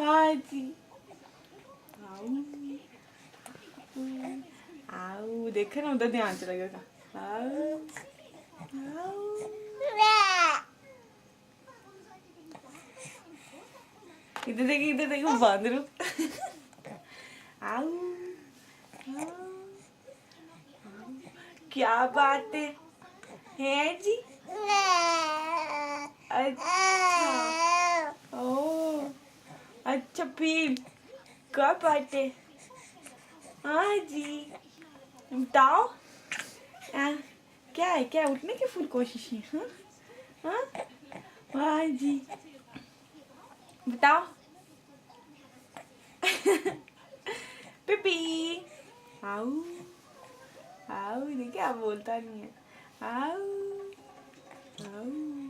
हाँ जी। आओ आओ, देखे ना उधर ध्यान चला गया। आओ आओ, इधर देखो बांदरू। आओ आओ, क्या बात है जी। अच्छा ओ, अच्छा फिर क्या बात है। हाँ जी, बताओ। क्या है, क्या उठने की फुल कोशिश है। हाँ हाँ हाँ जी, बताओ। पिपी आओ आओ, देखिए आप बोलता नहीं है। आओ आओ।